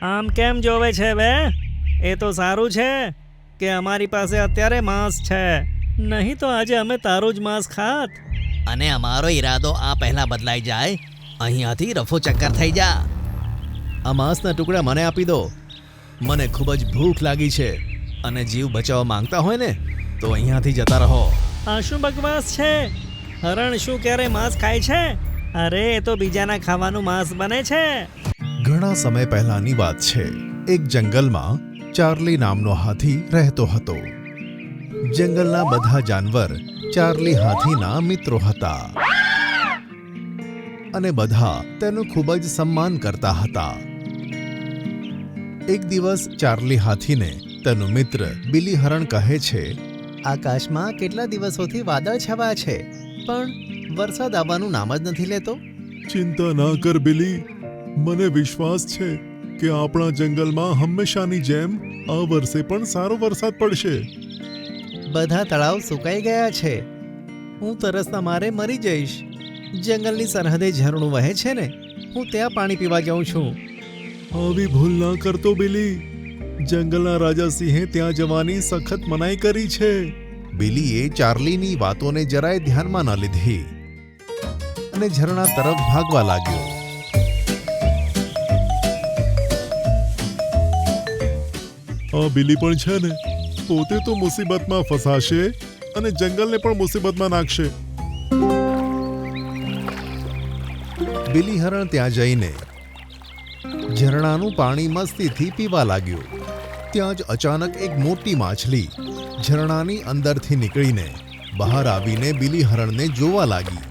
આમ કેમ જોવે છે બે? એ તો સારું છે કે અમારી પાસે અત્યારે માંસ છે, નહીં તો આજે અમે તારું જ માંસ ખાત. અને અમારો ઈરાદો આ પહેલા બદલાઈ જાય, અહીંયાથી રફો ચક્કર થઈ જા. આ માંસના ટુકડા મને આપી દો. મને ખૂબ જ ભૂખ લાગી છે અને જીવ બચાવવા માંગતા હોય ને તો અહીંયાથી જતા રહો. આ શું બકવાસ છે? હરણ શું ક્યારે માંસ ખાય છે? અરે એ તો બીજાના ખાવાનું માંસ બને છે. ઘણા સમય પહેલાની વાત છે. એક જંગલમાં ચાર્લી નામનો હાથી રહેતો હતો. જંગલના બધા જાનવર ચાર્લી હાથીના મિત્રો હતા અને બધા તેનું ખૂબ જ સન્માન કરતા હતા. એક દિવસ ચાર્લી હાથીને તેનો મિત્ર બિલી હરણ કહે છે, આકાશમાં કેટલા દિવસોથી વાદળ છવાયા છે, પણ વરસાદ આવવાનું નામ જ નથી લેતો. ચિંતા ના કર બિલી, મને વિશ્વાસ છે કે આપણા જંગલમાં હંમેશાની જેમ આ વર્ષે પણ સારો વરસાદ પડશે. બધા તળાવ સુકાઈ ગયા છે. હું તરસના મારે મરી જઈશ. જંગલની સરહદે ઝરણું વહે છે ને, હું ત્યાં પાણી પીવા જાઉં છું. આવી ભૂલ ના કરતો બિલી. જંગલના રાજા સિંહે ત્યાં જવાની સખત મનાઈ કરી છે. બિલીએ ચાર્લીની વાતોને જરાય ધ્યાનમાં ન લીધી અને ઝરણા તરફ ભાગવા લાગ્યો. આ બિલી પણ છે ને, પોતે તો મુસીબતમાં ફસાશે અને જંગલને પણ મુસીબતમાં નાખશે. બિલી હરણ ત્યાં જઈને ઝરણાનું પાણી મસ્તીથી પીવા લાગ્યો. ત્યાં જ અચાનક એક મોટી માછલી ઝરણાની અંદરથી નીકળીને બહાર આવીને બિલી હરણને જોવા લાગી.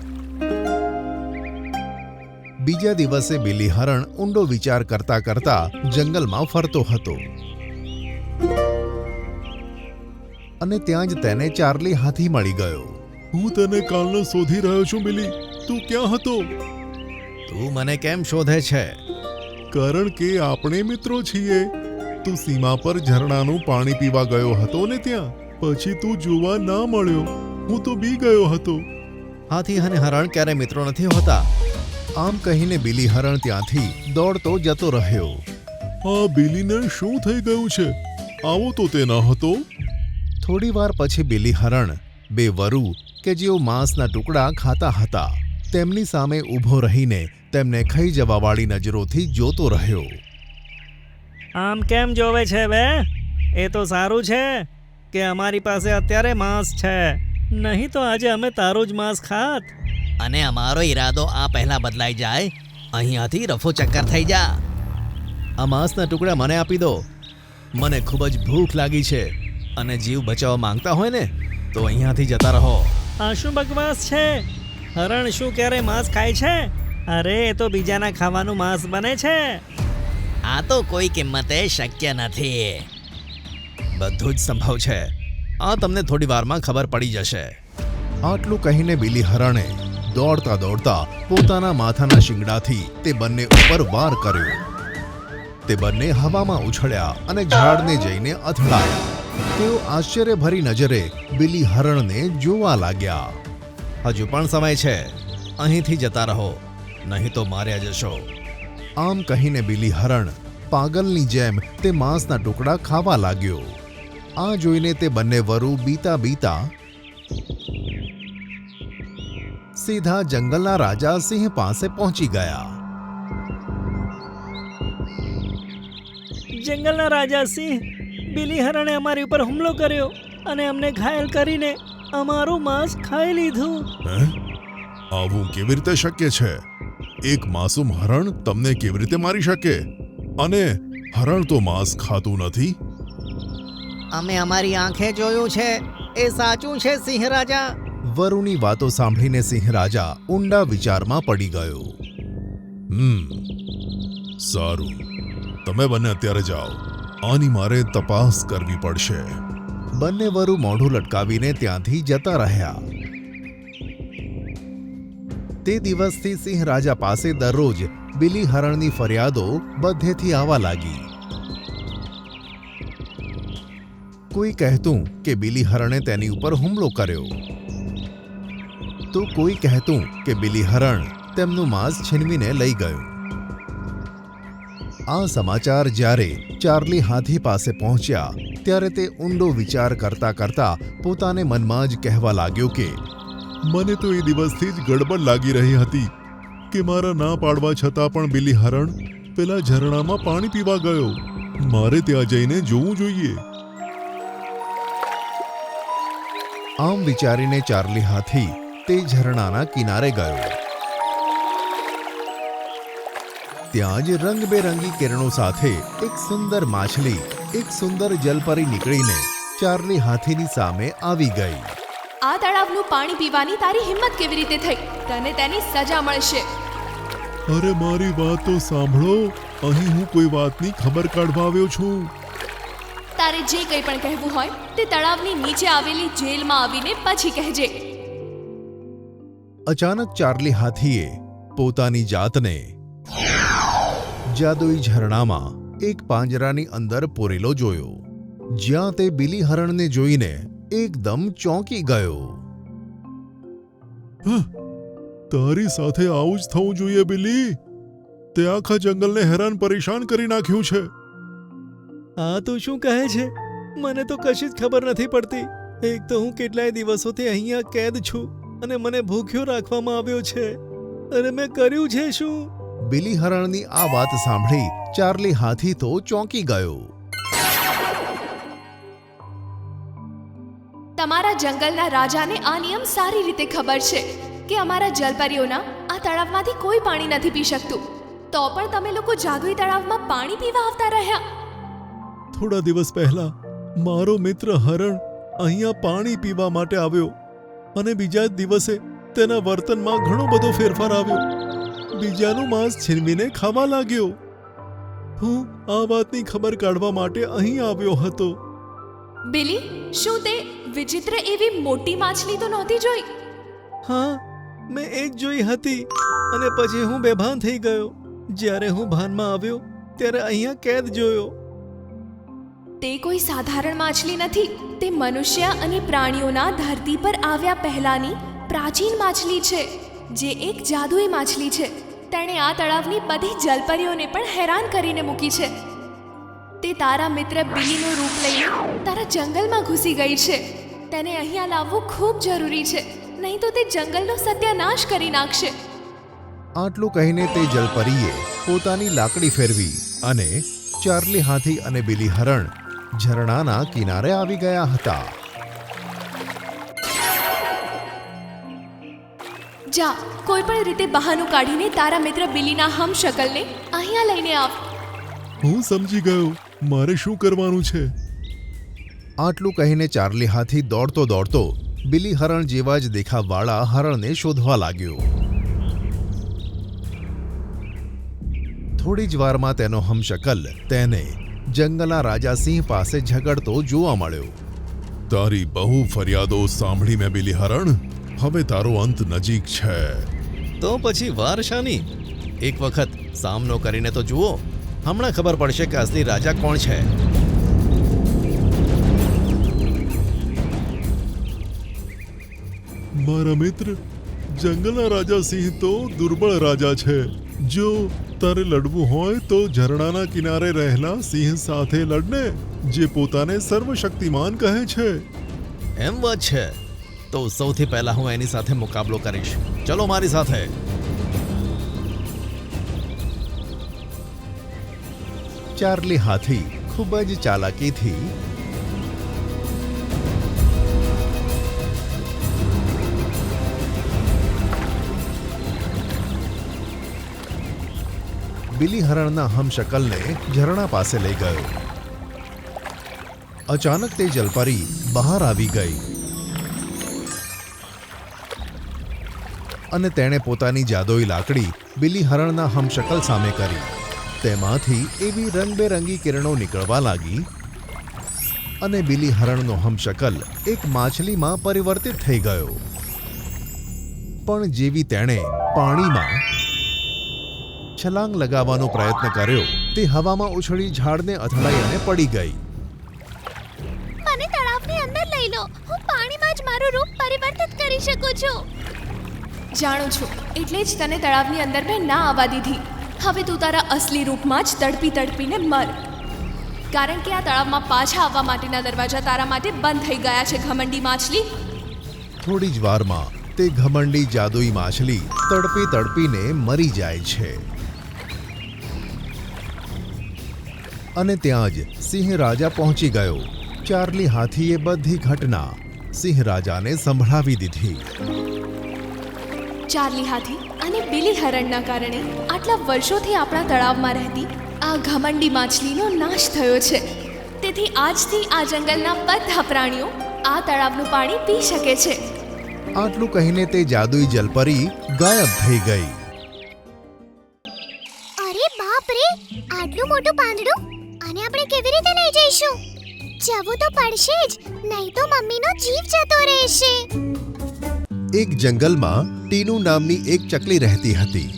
બીજા દિવસે બિલી હરણ ઊંડો વિચાર કરતા કરતા જંગલમાં ફરતો હતો અને ત્યાં જ તેને ચાર્લી હાથી મળી ગયો. હું તને કાલનો શોધી રહ્યો છું બિલી. તું ક્યાં હતો? તું મને કેમ શોધે છે? કારણ કે આપણે મિત્રો છીએ. તું સીમા પર ઝરણાનું પાણી પીવા ગયો હતો ને, ત્યાં પછી તું જોવા ના મળ્યો. હું તો બી ગયો હતો. હાથી અને હરણ ક્યારે મિત્રો નથી હોતા. આમ કહીને બિલી હરણ ત્યાંથી દોડતો જતો રહ્યો. આ બિલીને શું થઈ ગયું છે? આવો તો તે ન હતો. થોડી વાર પછી બિલી હરણ બે વરુ કે જેઓ માંસના ટુકડા ખાતા હતા તેમની સામે ઊભો રહીને તેમને ખાઈ જવાવાળી નજરોથી જોતો રહ્યો. આમ કેમ જોવે છે બે? એ તો સારું છે કે અમારી પાસે અત્યારે માંસ છે, નહીં તો આજે અમે તારું જ માંસ ખાત. અને અમારો ઈરાદો આ પહેલા બદલાઈ જાય, અહીંયાથી રફો ચક્કર થઈ જા. આ માંસના ટુકડા મને આપી દો. મને ખૂબ જ ભૂખ લાગી છે અને જીવ બચાવવા માંગતા હોય ને તો અહીંયાથી જતા રહો. આ શું બકવાસ છે? હરણ શું ક્યારે માંસ ખાય છે? અરે એ તો બીજાના ખાવાનું માંસ બને છે. આ તો કોઈ કિંમતે શક્ય નથી. બધું જ સંભવ છે. આ તમને થોડી વારમાં ખબર પડી જશે. આટલું કહીને બિલી હરણે દોડતા દોડતા પોતાના માથાના શિંગડાથી તે બંને ઉપર વાર કર્યો. તે બંને હવામાં ઉછળ્યા અને ઝાડને જઈને અથડાયા. તેઓ આશ્ચર્યભરી નજરે બિલી હરણને જોવા લાગ્યા. હજુ પણ સમય છે, અહીંથી જતા રહો, નહીં તો માર્યા જશો. આમ કહીને બિલી હરણ પાગલની જેમ તે માંસના ટુકડા ખાવા લાગ્યો. આ જોઈને તે બંને વરુ બીતા બીતા સીધા જંગલના રાજા સિંહ પાસે પહોંચી ગયા. જંગલના રાજા સિંહ, બિલી હરણે અમારી ઉપર હુમલો કર્યો અને અમને ઘાયલ કરીને અમારું માંસ ખાઈ લીધું. હે? આવું કેવી રીતે શક્ય છે? એક માસૂમ હરણ તમને કેવી રીતે મારી શકે? અને હરણ તો માંસ ખાતું નથી. અમે અમારી આંખે જોયું છે. એ સાચું છે સિંહ રાજા. વરુની વાતો સાંભળીને સિંહ રાજા ઊંડા વિચારમાં પડી ગયો. સારું, તમે બંને અત્યારે જાઓ. આની મારે તપાસ કરવી પડશે. બંને વરુ મોઢું લટકાવીને ત્યાંથી જતા રહ્યા. તે દિવસથી સિંહ રાજા પાસે દરરોજ બિલી હરણની ફરિયાદો બધેથી આવવા લાગી. કોઈ કહેતું કે બિલી હરણે તેની ઉપર હુમલો કર્યો, તો કોઈ કહેતું કે બિલી હરણ તેમનું માંસ છીનવીને લઈ ગયું. આ સમાચાર જ્યારે ચાર્લી હાથી પાસે પહોંચ્યા ત્યારે તે ઊંડો વિચાર કરતા કરતા પોતાને મનમાં જ કહેવા લાગ્યો કે મને તો એ દિવસથી જ ગડબડ લાગી રહી હતી કે મારા ના પાડવા છતાં પણ બિલી હરણ પેલા ઝરણામાં પાણી પીવા ગયો. મારે ત્યાં જઈને જોવું જોઈએ. આમ વિચારીને ચાર્લી હાથી તે ઝરણાના કિનારે ગયો. ત્યાં જ રંગબેરંગી કિરણો સાથે એક સુંદર માછલી, એક સુંદર જલપરી નીકળીને ચાર્લી હાથીની સામે આવી ગઈ. આ તળાવનું પાણી પીવાની તારી હિંમત કેવી રીતે થઈ? તને તેની સજા મળશે. અરે મારી વાત તો સાંભળો. અહીં હું કોઈ વાતની ખબર કાઢવા આવ્યો છું. તારે જે કંઈ પણ કહેવું હોય તે તળાવની નીચે આવેલી જેલમાં આવીને પછી કહેજે. અચાનક ચાર્લી હાથીએ પોતાની જાતને જાદુઈ ઝરણામાં એક પાંજરાની અંદર પૂરેલો જોયો, જ્યાં તે બિલી હરણને જોઈને એકદમ ચોંકી ગયો. તારી સાથે આવું જ થવું જોઈએ બિલી. તે આખા જંગલને હેરાન પરેશાન કરી નાખ્યું છે. આ તો શું કહે છે? મને તો કશી જ ખબર નથી પડતી. એક તો હું કેટલાય દિવસોથી અહીંયા કેદ છું અને મને ભૂખ્યો રાખવામાં આવ્યો છે. અને મેં કર્યું છે શું? બિલી હરણની આ વાત સાંભળી ચાર્લી હાથી તો ચોંકી ગયો. તમારા જંગલના રાજાને આ નિયમ સારી રીતે ખબર છે કે અમારા જલપરીઓના આ તળાવમાંથી કોઈ પાણી નથી પી શકતું. તો પણ તમે લોકો જાદુઈ તળાવમાં પાણી પીવા આવતા રહ્યા. થોડા દિવસ પહેલા મારો મિત્ર હરણ અહીંયા પાણી પીવા માટે આવ્યો અને બીજા જ દિવસે તેના વર્તનમાં ઘણો બધો ફેરફાર આવ્યો. બીજાનું માંસ છીનવીને ખાવા લાગ્યો. હું આ વાતની ખબર કાઢવા માટે અહીં આવ્યો હતો. બિલી, શું તે વિચિત્ર એવી મોટી માછલી તો નહોતી જોઈ? હા, મેં એ જ જોઈ હતી અને પછી હું બેભાન થઈ ગયો. જ્યારે હું ભાનમાં આવ્યો ત્યારે અહીંયા કેદ જોયો. તે કોઈ સાધારણ માછલી નથી. તે મનુષ્ય અને પ્રાણીઓના ધરતી પર આવ્યા પહેલાની પ્રાચીન માછલી છે, જે એક જાદુઈ માછલી છે. તેણે આ તળાવની બધી જલપરીઓને પણ હેરાન કરીને મૂકી છે. તે તારા મિત્ર બિલીનું રૂપ લઈને તારા જંગલમાં ઘૂસી ગઈ છે. તેને અહીંયા લાવવું ખૂબ જરૂરી છે, નહીં તો તે જંગલનો સત્યાનાશ કરી નાખશે. આટલું કહીને તે જલપરીએ પોતાની લાકડી ફેરવી અને ચાર્લી હાથી અને બિલી હરણ ઝરણાના કિનારે આવી ગયા હતા. જા, કોઈ પણ રીતે બહાનું કાઢીને તારા મિત્ર બિલીના હમશકલને અહીંયા લઈને આવ. હું સમજી ગયો. મારે શું કરવાનું છે? આટલું કહીને ચાર્લી હાથી દોડતો દોડતો બિલી હરણ જેવા જ દેખાવવાળા હરણને શોધવા લાગ્યો. થોડી જ વારમાં તેનો હમશકલ તેને જંગલના રાજા સિંહ પાસે ઝઘડતો જોવા મળ્યો. તારી બહુ ફરિયાદો સાંભળી મેં બિલી હરણ. હવે તારો અંત નજીક છે. તો પછી વાર શાની? એક વખત સામનો કરીને તો જુઓ. હમણાં ખબર પડશે કે અસલી રાજા કોણ છે. મારા મિત્ર, જંગલના રાજા સિંહ તો દુર્બળ રાજા છે. જો તારે લડવું હોય તો ઝરણાના કિનારે રહેલા સિંહ સાથે લડને, જે પોતાને સર્વશક્તિમાન કહે છે. એમ વાત છે તો સૌથી પહેલા હું એની સાથે મુકાબલો કરીશ. ચલો મારી સાથે. ચાર્લી હાથી ખૂબ જ ચાલાકીથી બિલી હરણના હમશકલને ઝરણા પાસે લઈ ગયો. અચાનક તે જલપરી બહાર આવી ગઈ અને તેણે પોતાની જાદુઈ લાકડી બિલી હરણના હમશકલ સામે કરી. તેમાંથી એવી રંગબેરંગી કિરણો નીકળવા લાગી અને બિલી હરણનો હમશકલ એક માછલીમાં પરિવર્તિત થઈ ગયો. પણ જેવી તેણે પાણીમાં છલાંગ લગાવવાનો પ્રયત્ન કર્યો, તે હવામાં ઉછળી ઝાડને અથડાઈ અને પડી ગઈ. મને તળાવની અંદર લઈ લો. હું પાણીમાં જ મારું રૂપ પરિવર્તિત કરી શકું છું. જાણું છું, એટલે જ તને તળાવની અંદર મેં ના આવવા દીધી. હવે તું તારા અસલી રૂપમાં જ તડપી તડપીને મર, કારણ કે આ તળાવમાં પાછા આવવા માટેના દરવાજા તારા માટે બંધ થઈ ગયા છે ઘમંડી માછલી. થોડી જ વારમાં તે ઘમંડી જાદુઈ માછલી તડપી તડપીને મરી જાય છે અને ત્યાં જ સિંહ રાજા પહોંચી ગયો. ચાર્લી હાથીએ બધી ઘટના સિંહ રાજાને સંભળાવી દીધી. ચાર્લી હાથી અને બિલી હરણના કારણે આટલા વર્ષોથી આપણા તળાવમાં રહેતી આ ઘમંડી માછલીનો નાશ થયો છે. તેથી આજથી આ જંગલના બધા પ્રાણીઓ આ તળાવનું પાણી પી શકે છે. આટલું કહીને તે જાદુઈ જલપરી ગાયબ થઈ ગઈ. અરે બાપ રે, આટલું મોટું પાંદડું, અને આપણે કેવી રીતે લઈ જઈશું? જવું તો પડશે જ, નહીં તો મમ્મીનો જીવ જતો રહેશે. એક જંગલમાં ટીનુ નામની એક ચકલી રહેતી હતી.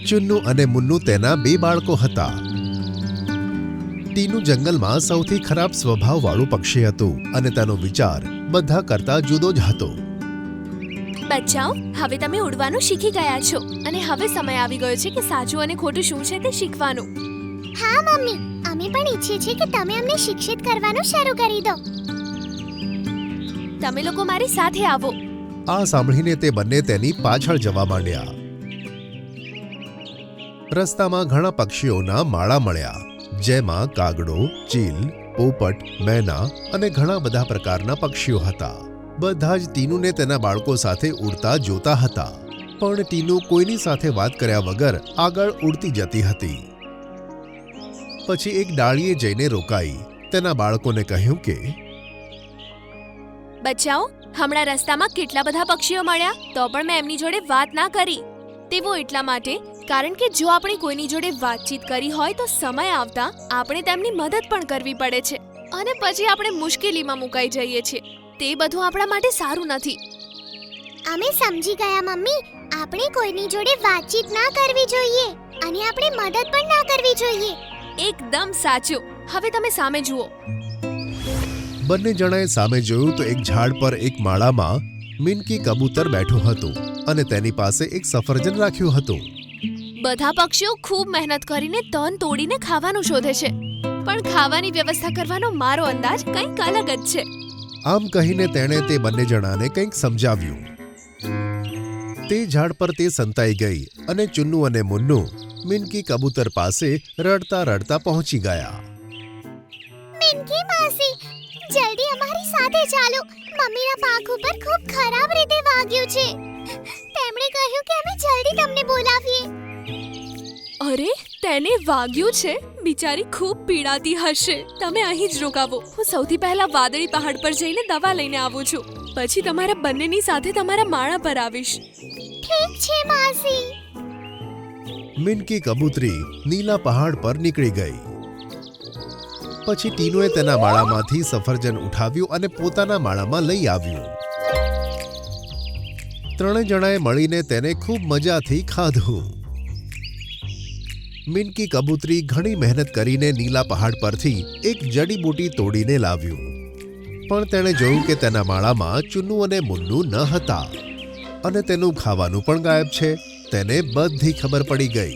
ચુન્નુ અને મુન્નુ તેના 2 બાળકો હતા. ટીનુ જંગલમાં સૌથી ખરાબ સ્વભાવવાળું પક્ષી હતું અને તેનો વિચાર બધા કરતા જુદો જ હતો. બચ્ચાઓ, હવે તમે ઉડવાનું શીખી ગયા છો અને હવે સમય આવી ગયો છે કે સાચું અને ખોટું શું છે તે શીખવાનું. હા મમ્મી, અમે પણ ઈચ્છીએ છીએ કે તમે અમને શિક્ષિત કરવાનું શરૂ કરી દો. તમે લોકો મારી સાથે આવો. આ સાંભળીને તે બંને તેની પાછળ જવા માંડ્યા. રસ્તામાં ઘણા પક્ષીઓના માળા મળ્યા, જેમાં કાગડો, ચીલ, પોપટ, મેના અને ઘણા બધા પ્રકારના પક્ષીઓ હતા. બધા જ ટીનુને તેના બાળકો સાથે ઉડતા જોતા હતા, પણ ટીનુ કોઈની સાથે વાત કર્યા વગર આગળ ઉડતી જતી હતી. પછી એક ડાળીએ જઈને રોકાઈ. તેના બાળકોને કહ્યું કે બચ્ચાઓ, હમણાં રસ્તામાં કેટલા બધા પક્ષીઓ મળ્યા, તો પણ મેં એમની જોડે વાત ના કરી. તેવો એટલા માટે કારણ કે જો આપણે કોઈની જોડે વાતચીત કરી હોય તો સમય આવતા આપણે તેમની મદદ પણ કરવી પડે છે અને પછી આપણે મુશ્કેલીમાં મુકાઈ જઈએ છીએ. તે બધું આપણા માટે સારું નથી. અમે સમજી ગયા મમ્મી, આપણે કોઈની જોડે વાતચીત ના કરવી જોઈએ અને આપણે મદદ પણ ના કરવી જોઈએ. એકદમ સાચું. હવે તમે સામે જુઓ. બંને જણાએ સામે જોયું તો એક ઝાડ પર એક માળામાં મિનકી કબૂતર બેઠું હતું અને તેની પાસે એક સફરજન રાખ્યું હતું. બધા પક્ષીઓ ખૂબ મહેનત કરીને તન તોડીને ખાવાનું શોધે છે, પણ ખાવાની વ્યવસ્થા કરવાનો મારો અંદાજ કંઈક અલગ જ છે. આમ કહીને તેણે તે બંને જણાને કંઈક સમજાવ્યું. તે ઝાડ પર તે સંતાઈ ગઈ અને ચુન્નુ અને મુન્નુ મિનકી કબૂતર પાસે રડતા રડતા પહોંચી ગયા. મિનકી માસી, જલ્દી અમારી સાથે ચાલો. મમ્મીના પાંખ ઉપર ખૂબ ખરાબ રીતે વાગ્યું છે. તેમણે કહ્યું કે અમે જલ્દી તમને બોલાવીએ. અરે, તેને વાગ્યું છે? બિચારી ખૂબ પીડાતી હશે. તમે અહીં જ રોકાવો. હું સૌથી પહેલા વાદળી પહાડ પર જઈને દવા લઈને આવું છું. પછી તમારા બંનેની સાથે તમારા માળા પર આવીશ. ઠીક છે માસી. મિનકી કબૂતરી નીલા પહાડ પર નીકળી ગઈ. પછી ટીનુએ તેના માળામાંથી સફરજન ઉઠાવ્યું અને પોતાના માળામાં લઈ આવ્યું. ત્રણેય જણાએ મળીને તેને ખૂબ મજાથી ખાધું. મિનકી કબૂતરી ઘણી મહેનત કરીને નીલા પહાડ પરથી એક જડીબૂટી તોડીને લાવ્યું, પણ તેણે જોયું કે તેના માળામાં ચુન્નુ અને મુન્નુ ન હતા અને તેનું ખાવાનું પણ ગાયબ છે. તેને બધી ખબર પડી ગઈ.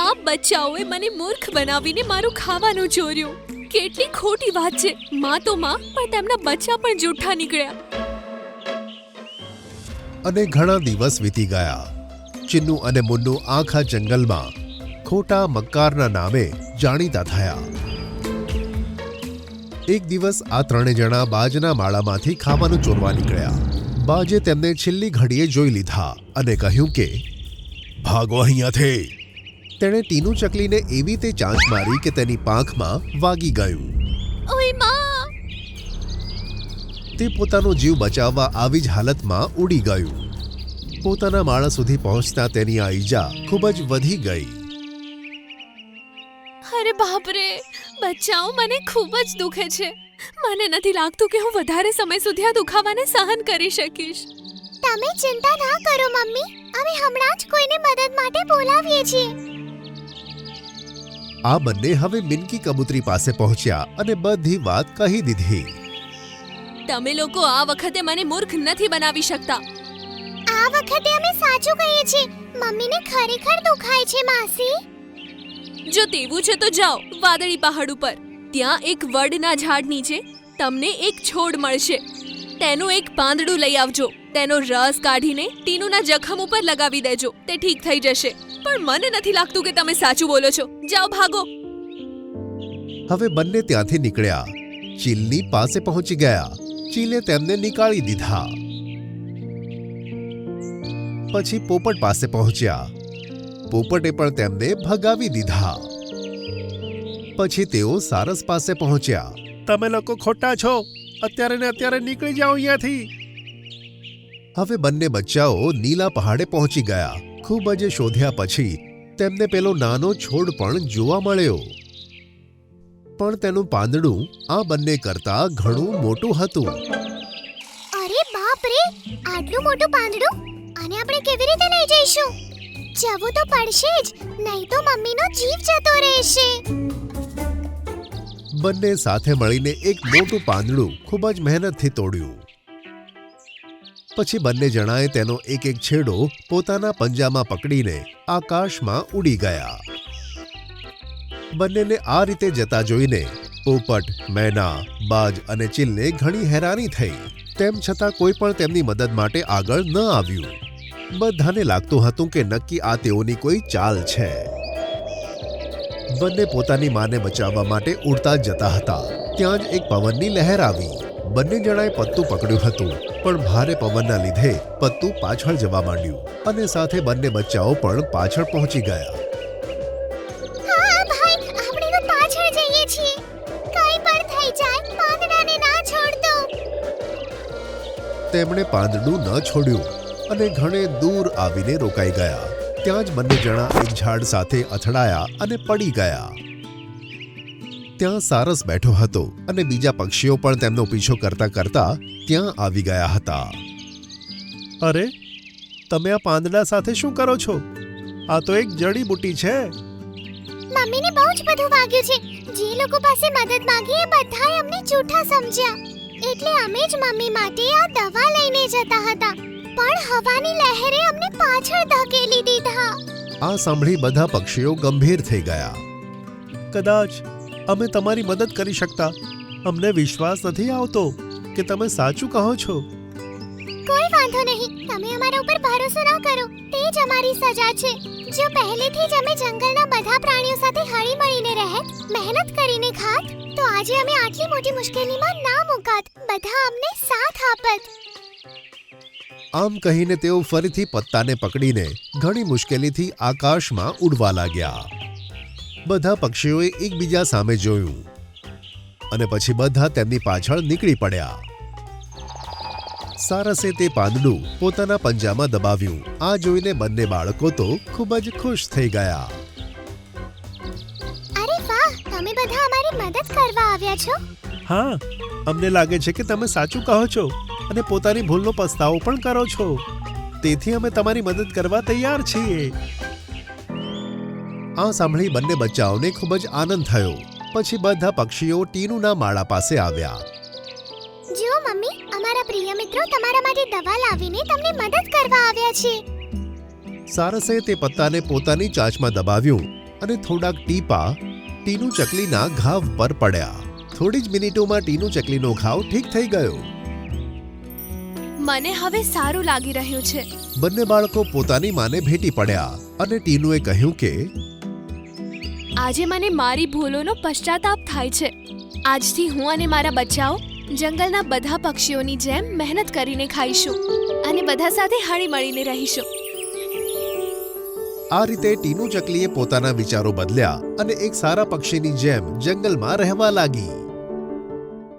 આ બચ્ચાઓએ મને મૂર્ખ બનાવીને મારું ખાવાનું ચોર્યું. કેટલી ખોટી વાત છે. માં તો માં, પણ તેમના બચ્ચા પણ જૂઠા નીકળ્યા. અને ઘણા દિવસ વીતી ગયા. ચિન્નુ અને મુન્નુ આખા જંગલમાં ખોટા મક્કારના નામે જાણીતા થયા. એક દિવસ આ ત્રણે જણા બાજના માળામાંથી ખાવાનું ચોરવા નીકળ્યા. બાજે તેમને છેલ્લી ઘડીએ જોઈ લીધા અને કહ્યું કે ભાગો અહીંયાથી. તેણે ટીનુ ચકલીને એવી તે ચાંચ મારી કે તેની પાંખમાં વાગી ગયું. ઓય માં! તે પોતાનો જીવ બચાવવા આવી જ હાલતમાં ઉડી ગયું. પોતાના માળા સુધી પહોંચતા તેની આ ઈજા ખૂબ જ વધી ગઈ. અરે બાપ રે! બચ્ચાઓ, મને ખૂબ જ દુખે છે. મને નથી લાગતું કે હું વધારે સમય સુધી આ દુખાવાને સહન કરી શકીશ. તમે ચિંતા ના કરો મમ્મી, અમે હમણાં જ કોઈને મદદ માટે બોલાવીએ છીએ. આ બંને હવે મિનકી કબૂતરી પાસે પહોંચ્યા અને બધી વાત કહી દીધી. તમે લોકો આ વખતે મને મૂર્ખ નથી બનાવી શકતા. આ વખતે અમે સાચું કહીએ છીએ. મમ્મીને ખરેખર દુખાય છે માસી. જો તેવું છે તો જાઓ વાદળી પહાડ ઉપર. ત્યાં એક વડના ઝાડ નીચે તમને એક છોડ મળશે. તેનું એક પાંદડું લઈ આવજો. તેનો રસ કાઢીને ટીનુના જખમ ઉપર લગાવી દેજો. તે ઠીક થઈ જશે. પણ મને નથી લાગતું કે તમે સાચું બોલો છો. જાઓ ભાગો. હવે બંને ત્યાંથી નીકળ્યા. ચીલની પાસે પહોંચી ગયા. ચીલે તેમને નીકાળી દીધા. પછી પોપટ પાસે પહોંચ્યા. પોપટે પણ તેમને ભગાવી દીધા. પછી તેઓ સારસ પાસે પહોંચ્યા. તમે લોકો ખોટા છો. અત્યારે ને અત્યારે નીકળી જાઓ અહીંયાથી. હવે બંને બચ્ચાઓ નીલા પહાડે પહોંચી ગયા. ખૂબ જ શોધ્યા પછી તેમને પેલો નાનો છોડ પણ જોવા મળ્યો. પણ તેનું પાંદડું આ બંને કરતા ઘણું મોટું હતું. અરે બાપ રે, આટલું મોટું પાંદડું! આને આપણે કેવી રીતે લઈ જઈશું? જવું તો પડશે જ, નહીં તો મમ્મીનો જીવ જતો રહેશે. બંને સાથે મળીને એક મોટું પાંદડું ખૂબ જ મહેનતથી તોડ્યું. પછી બંને જણાએ તેનો એક એક છેડો પોતાના પંજામાં પકડીને આકાશમાં ઉડી ગયા. બંનેને આ રીતે જતા જોઈને પોપટ, મેના, બાજ અને ચીલને ઘણી હેરાની થઈ. તેમ છતાં કોઈ પણ તેમની મદદ માટે આગળ ન આવ્યું. બધાને લાગતું હતું કે નક્કી આ તેઓની કોઈ ચાલ છે. બંને પોતાની માને બચાવવા માટે ઉડતા જ જતા હતા. ત્યાં જ એક પવનની લહેર આવી. બંને જણાએ પત્તું પકડ્યું હતું, પણ ભારે પવનના લીધે પત્તું પાછળ જવા માંડ્યું અને સાથે બંને બચ્ચાઓ પણ પાછળ પહોંચી ગયા. હા ભાઈ, આપણે તો પાછળ જઈએ છીએ. કંઈ પણ થઈ જાય, પાંદડાને ના છોડતો. તેમણે પાંદડું ન છોડ્યું અને ઘણે દૂર આવીને રોકાઈ ગયા. ત્યાં જ બંને જણા એક ઝાડ સાથે અથડાયા અને પડી ગયા. ત્યાં સારસ બેઠો હતો અને બીજા પક્ષીઓ પણ તેમનો પીછો કરતા કરતા ત્યાં આવી ગયા હતા. અરે, તમે આ પાંદડા સાથે શું કરો છો? આ તો એક જડીબુટ્ટી છે. મમ્મીને બહુ જ બધું વાગ્યું છે. જે લોકો પાસે મદદ માંગી એ બધાએ અમને જૂઠા સમજ્યા. એટલે અમે જ મમ્મી માટે આ દવા લઈને જતા હતા, પણ હવાની લહેરે અમને પાછળ ધકેલી દીધા. આ સાંભળી બધા પક્ષીઓ ગંભીર થઈ ગયા. કદાચ અમે તમારી મદદ કરી શકતા. અમને વિશ્વાસ નથી આવતો કે તમે સાચું કહો છો. કોઈ વાંધો નહીં, તમે અમારા ઉપર ભરોસો ન કરો. તે જ અમારી સજા છે. જો પહેલેથી જ અમે જંગલના બધા પ્રાણીઓ સાથે હળી મળીને રહેત, મહેનત કરીને ખાત, તો આજે અમે આટલી મોટી મુશ્કેલીમાં ના મુકાત. બધા અમને સાથ આપત. આમ કહીને તેઓ ફરીથી પત્તાને પકડીને ઘણી મુશ્કેલીથી આકાશમાં ઉડવા લાગ્યા. બધા પક્ષીઓએ એકબીજા સામે જોયું અને પછી બધા તેમની પાછળ નીકળી પડ્યા. સારસે તે પાંદડું પોતાના પંજામાં દબાવ્યું. આ જોઈને બંને બાળકો તો ખૂબ જ ખુશ થઈ ગયા. અરે વાહ, તમે બધા અમારી મદદ કરવા આવ્યા છો. હા, અમને લાગે છે કે તમે સાચું કહો છો અને પોતાની ભૂલનો પસ્તાવો પણ કરો છો. તેથી અમે તમારી મદદ કરવા તૈયાર છીએ. આ સાંભળી બંને બચ્ચાઓને ખૂબ જ આનંદ થયો. પછી બધા પક્ષીઓ ટીનુના માળા પાસે આવ્યા. જુઓ મમ્મી, અમારા પ્રિય મિત્રો તમારા માટે દવા લાવીને તમને મદદ કરવા આવ્યા છે. સારસે તે પત્તાને પોતાની ચાંચમાં દબાવ્યું અને થોડાક ટીપા ટીનુ ચકલીના ઘાવ પર પડ્યા. થોડી જ મિનિટોમાં ટીનુ ચકલીનો ઘાવ ઠીક થઈ ગયો. મને હવે સારું લાગી રહ્યું છે. બંને બાળકો પોતાની માને ભેટી પડ્યા અને ટીનુએ કહ્યું કે આજે મને મારી ભૂલોનો પશ્ચાતાપ થાય છે. આજથી હું અને મારા બચ્ચાઓ જંગલના બધા પક્ષીઓની જેમ મહેનત કરીને ખાઈશું અને બધા સાથે હળી મળીને રહીશું. આ રીતે ટીનુ ચકલીએ પોતાના વિચારો બદલ્યા અને એક સારા પક્ષીની જેમ જંગલમાં રહેવા લાગી.